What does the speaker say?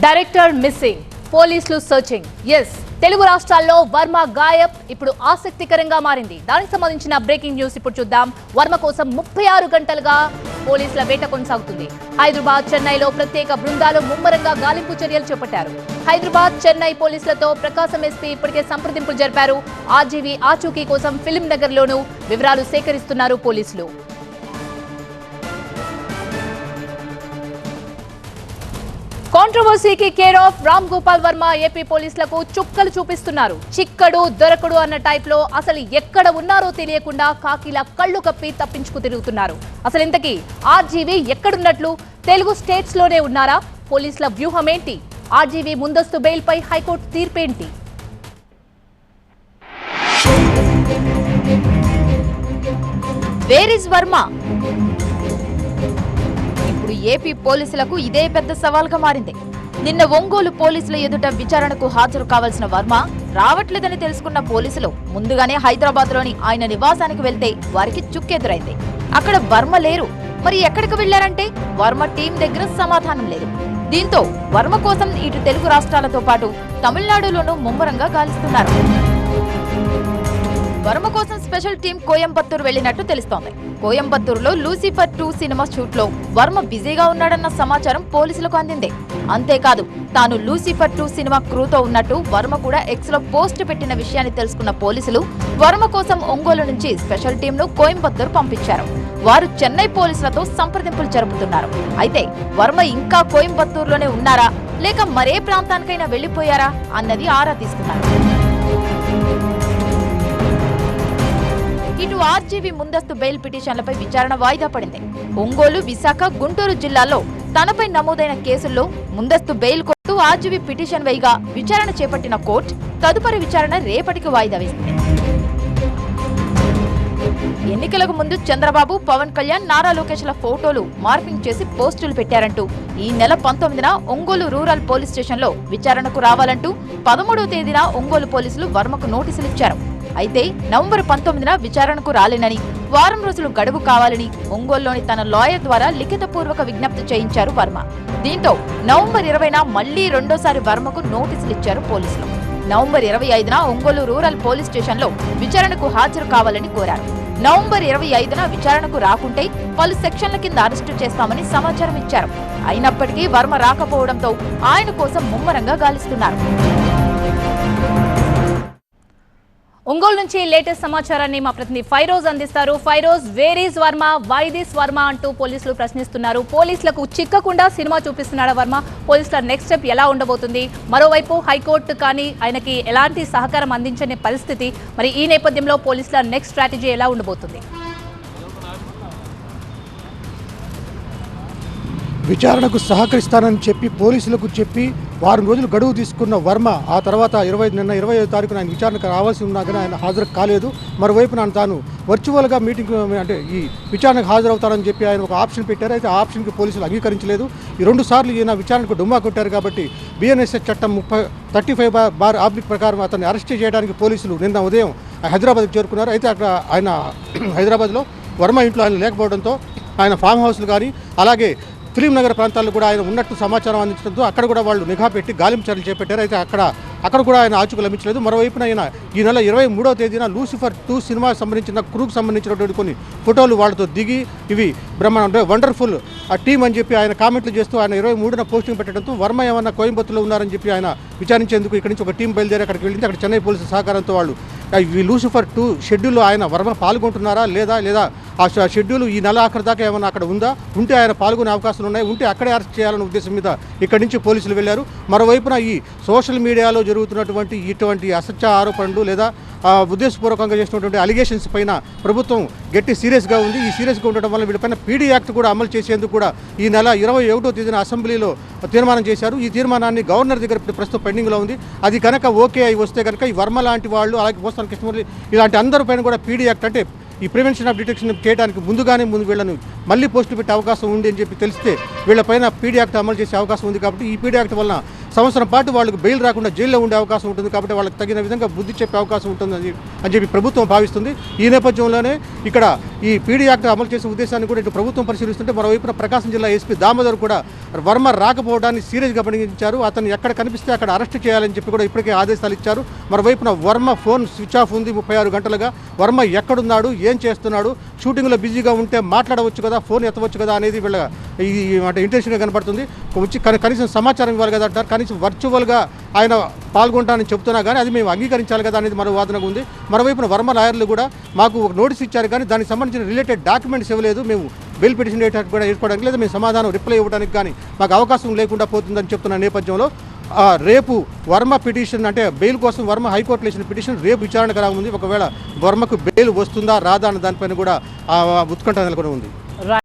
Director missing, పోలీసులు searching. Telugu రాష్ట్రాల్లో వర్మ గాయబ్ ఇప్పుడు ఆసక్తికరంగా మారింది. దానికి సంబంధించిన బ్రేకింగ్ న్యూస్ ఇప్పుడు చూద్దాం. వర్మ కోసం 36 గంటలుగా పోలీసుల వేట కొనసాగుతుంది. హైదరాబాద్, చెన్నైలో ప్రత్యేక బృందాలు ముమ్మరంగా గాలింపు చర్యలు చేపట్టారు. హైదరాబాద్, చెన్నై పోలీసులతో ప్రకాశం ఎస్పీ ఇప్పటికే సంప్రదింపులు జరిపారు. ఆర్జీవీ ఆచూకీ కోసం ఫిల్మ్ నగర్ లోనూ వివరాలు సేకరిస్తున్నారు పోలీసులు. కాంట్రవర్సీకి care of Ram Gopal Varma AP పోలీసులకు చుక్కలు చూపిస్తున్నారు. చిక్కడు దొరకడు అన్న టైప్ లో అసలు ఎక్కడ ఉన్నారో తెలియకుండా కాకిలా కళ్ళు కప్పి తప్పించుకు తిరుగుతున్నారు. అసలు ఇంతకీ ఆర్జీవీ ఎక్కడున్నట్లు? తెలుగు స్టేట్స్ లోనే ఉన్నారా? పోలీసుల వ్యూహం ఏంటి? ఆర్జీవీ ముందస్తు బెయిల్ పై హైకోర్టు తీర్పేంటి? Where is Varma? ఇప్పుడు ఏపీ పోలీసులకు ఇదే పెద్ద సవాల్గా మారింది. నిన్న ఒంగోలు పోలీసుల ఎదుట విచారణకు హాజరు కావాల్సిన వర్మ రావట్లేదని తెలుసుకున్న పోలీసులు ముందుగానే హైదరాబాద్ లోని ఆయన నివాసానికి వెళ్తే వారికి చుక్కెదురైంది. అక్కడ వర్మ లేరు. మరి ఎక్కడికి వెళ్లారంటే వర్మ టీం దగ్గర సమాధానం లేదు. దీంతో వర్మ కోసం ఇటు తెలుగు రాష్ట్రాలతో పాటు తమిళనాడులోనూ ముమ్మరంగా గాలిస్తున్నారు. వర్మ కోసం స్పెషల్ టీం కోయంబత్తూరు వెళ్లినట్టు తెలుస్తోంది. కోయంబత్తూరులో లూసిఫర్ 2 సినిమా షూట్ లో వర్మ బిజీగా ఉన్నాడన్న సమాచారం పోలీసులకు అందింది. అంతేకాదు, తాను లూసిఫర్ 2 సినిమా క్రూతో ఉన్నట్టు వర్మ కూడా ఎక్స్ లో పోస్ట్ పెట్టిన విషయాన్ని తెలుసుకున్న పోలీసులు వర్మ కోసం ఒంగోలు నుంచి స్పెషల్ టీం ను కోయంబత్తూరు పంపించారు. వారు చెన్నై పోలీసులతో సంప్రదింపులు జరుపుతున్నారు. అయితే వర్మ ఇంకా కోయంబత్తూరులోనే ఉన్నారా లేక మరే ప్రాంతానికైనా వెళ్లిపోయారా అన్నది ఆరా తీస్తున్నారు. ఇటు ఆర్జీవీ ముందస్తు బెయిల్ పిటిషన్లపై విచారణ వాయిదా పడింది. ఒంగోలు, విశాఖ, గుంటూరు జిల్లాల్లో తనపై నమోదైన కేసుల్లో ముందస్తు బెయిల్ కోర్టు ఆర్జీవీ పిటిషన్ వేయగా విచారణ చేపట్టిన కోర్టు తదుపరి విచారణ రేపటికి వాయిదా వేసింది. ఎన్నికలకు ముందు చంద్రబాబు, పవన్ కళ్యాణ్, నారా లోకేష్ల ఫోటోలు మార్పింగ్ చేసి పోస్టులు పెట్టారంటూ ఈ నెల 19న ఒంగోలు రూరల్ పోలీస్ స్టేషన్లో విచారణకు రావాలంటూ 13వ తేదీన ఒంగోలు పోలీసులు వర్మకు నోటీసులు ఇచ్చారు. అయితే నవంబర్ 19న విచారణకు రాలేనని, వారం రోజులు గడువు కావాలని ఒంగోలులోని తన లాయర్ ద్వారా లిఖితపూర్వక విజ్ఞప్తి చేయించారు వర్మ. దీంతో నవంబర్ 20న మళ్లీ రెండోసారి వర్మకు నోటీసులు ఇచ్చారు పోలీసులు. నవంబర్ 25న ఒంగోలు రూరల్ పోలీస్ స్టేషన్లో విచారణకు హాజరు కావాలని కోరారు. నవంబర్ 25న విచారణకు రాకుంటే పలు సెక్షన్ల కింద అరెస్టు చేస్తామని సమాచారం ఇచ్చారు. అయినప్పటికీ వర్మ రాకపోవడంతో ఆయన కోసం ముమ్మరంగా గాలిస్తున్నారు. ఒంగోలు నుంచి లేటెస్ట్ సమాచారాన్ని మా ప్రతినిధి ఫైరోజ్ అందిస్తారు. Firoz, where is Varma, why this Varma అంటూ పోలీసులు ప్రశ్నిస్తున్నారు. పోలీసులకు చిక్కకుండా సినిమా చూపిస్తున్నాడా వర్మ? పోలీసుల నెక్స్ట్ స్టెప్ ఎలా ఉండబోతుంది? మరోవైపు హైకోర్టు కానీ ఆయనకి ఎలాంటి సహకారం అందించని పరిస్థితి. మరి ఈ నేపథ్యంలో పోలీసుల నెక్స్ట్ స్ట్రాటజీ ఎలా ఉండబోతుంది? విచారణకు సహకరిస్తానని చెప్పి పోలీసులకు చెప్పి వారం రోజులు గడువు తీసుకున్న వర్మ ఆ తర్వాత నిన్న 25వ తారీఖున ఆయన విచారణకు రావాల్సి ఉన్నా కానీ ఆయన హాజరు కాలేదు. మరోవైపు తాను వర్చువల్గా మీటింగ్ అంటే ఈ విచారణకు హాజరవుతారని చెప్పి ఆయన ఒక ఆప్షన్ పెట్టారు. అయితే ఆ ఆప్షన్కి పోలీసులు అంగీకరించలేదు. ఈ 2 సార్లు ఈయన విచారణకు డుమ్మా కొట్టారు. కాబట్టి బిఎన్ఎస్ఎస్ చట్టం 35 ప్రకారం అతన్ని అరెస్ట్ చేయడానికి పోలీసులు నిన్న ఉదయం హైదరాబాద్కి చేరుకున్నారు. అయితే అక్కడ ఆయన హైదరాబాద్లో వర్మ ఇంట్లో ఆయన లేకపోవడంతో ఆయన ఫామ్ హౌస్లు కానీ అలాగే ఫిలిం నగర్ ప్రాంతాల్లో కూడా ఆయన ఉన్నట్టు సమాచారం అందించడంతో అక్కడ కూడా వాళ్ళు నిఘా పెట్టి గాలింపు చర్యలు చేపట్టారు. అయితే అక్కడ కూడా ఆయన ఆచూకీ లభించలేదు. మరోవైపున ఆయన ఈ నెల 23వ తేదీన లూసిఫర్ 2 సినిమాకి సంబంధించిన క్రూకు సంబంధించినటువంటి కొన్ని ఫోటోలు వాళ్ళతో దిగి ఇవి వండర్ఫుల్ ఆ టీం అని చెప్పి ఆయన కామెంట్లు చేస్తూ ఆయన 23న పోస్టింగ్ పెట్టడంతో వర్మ ఏమన్నా కోయంబత్తూరులో ఉన్నారని చెప్పి ఆయన విచారించేందుకు ఇక్కడి నుంచి ఒక టీం బయలుదేరి అక్కడికి వెళ్ళింది. అక్కడ చెన్నై పోలీసుల సహకారంతో వాళ్ళు ఈ లూసిఫర్ 2 షెడ్యూల్లో ఆయన వర్మ పాల్గొంటున్నారా లేదా ఆ షెడ్యూల్ ఈ నెల ఆఖరి దాకా ఏమన్నా అక్కడ ఉందా, ఉంటే ఆయన పాల్గొనే అవకాశాలు ఉన్నాయి, ఉంటే అక్కడే అరెస్ట్ చేయాలనే ఉద్దేశం మీద ఇక్కడి నుంచి పోలీసులు వెళ్లారు. మరోవైపున ఈ సోషల్ మీడియాలో జరుగుతున్నటువంటి ఇటువంటి అసత్య ఆరోపణలు లేదా ఉద్దేశపూర్వకంగా చేసినటువంటి అలిగేషన్స్ పైన ప్రభుత్వం గట్టి సీరియస్గా ఉంది. ఈ సీరియస్గా ఉండడం వల్ల వీళ్ళపైన పీడీ యాక్ట్ కూడా అమలు చేసేందుకు కూడా ఈ నెల 21వ తేదీన అసెంబ్లీలో తీర్మానం చేశారు. ఈ తీర్మానాన్ని గవర్నర్ దగ్గర ప్రస్తుతం పెండింగ్లో ఉంది. అది కనుక ఓకే అయి వస్తే కనుక ఈ వర్మ లాంటి వాళ్ళు అలాగే పోస్తాన్ కృష్ణమురళి ఇలాంటి అందరి పైన కూడా పీడీ యాక్ట్ అంటే ఈ ప్రివెన్షన్ ఆఫ్ డిటెక్షన్ చేయడానికి ముందుగానే వీళ్ళను మళ్ళీ పోస్టులు పెట్టే అవకాశం ఉంది అని చెప్పి తెలిస్తే వీళ్ళపైన పీడీ యాక్ట్ అమలు చేసే అవకాశం ఉంది. కాబట్టి ఈ పీడీ యాక్ట్ వలన సంవత్సరం పాటు వాళ్ళకు బెయిల్ రాకుండా జైల్లో ఉండే అవకాశం ఉంటుంది. కాబట్టి వాళ్ళకి తగిన విధంగా బుద్ధి చెప్పే అవకాశం ఉంటుంది అని చెప్పి ప్రభుత్వం భావిస్తుంది. ఈ నేపథ్యంలోనే ఇక్కడ ఈ పీడీ యాక్ట్ అమలు చేసే ఉద్దేశాన్ని కూడా ఇటు ప్రభుత్వం పరిశీలిస్తుంటే, మరోవైపున ప్రకాశం జిల్లా ఎస్పీ దామోదర్ కూడా వర్మ రాకపోవడాన్ని సీరియస్గా పరిగణించారు. అతను ఎక్కడ కనిపిస్తే అక్కడ అరెస్ట్ చేయాలని చెప్పి కూడా ఇప్పటికే ఆదేశాలు ఇచ్చారు. మరోవైపున వర్మ ఫోన్ స్విచ్ ఆఫ్ ఉంది 36 గంటలుగా. వర్మ ఎక్కడున్నాడు, ఏం చేస్తున్నాడు, షూటింగ్లో బిజీగా ఉంటే మాట్లాడవచ్చు కదా, ఫోన్ ఎత్తవచ్చు కదా అనేది వీళ్ళ ఈ అంటే ఇంటెన్షన్గా కనపడుతుంది. వచ్చి కనీసం సమాచారం ఇవ్వాలి కదా అంటారు. కనీసం వర్చువల్గా ఆయన పాల్గొంటానని చెప్తున్నా కానీ అది మేము అంగీకరించాలి కదా అనేది మరో వాదనగా ఉంది. మరోవైపున వర్మ లాయర్లు కూడా మాకు ఒక నోటీస్ ఇచ్చారు కానీ దానికి సంబంధించిన రిలేటెడ్ డాక్యుమెంట్స్ ఇవ్వలేదు, మేము బెయిల్ పిటిషన్ కూడా వేసుకోవడానికి లేదా మేము సమాధానం రిప్లై ఇవ్వడానికి కానీ మాకు అవకాశం లేకుండా పోతుందని చెప్తున్న నేపథ్యంలో రేపు వర్మ పిటిషన్ అంటే బెయిల్ కోసం వర్మ హైకోర్టులో వేసిన పిటిషన్ రేపు విచారణకు రానుంది. ఒకవేళ వర్మకు బెయిల్ వస్తుందా రాదా అన్న దానిపైన కూడా ఉత్కంఠ నెలకొని ఉంది.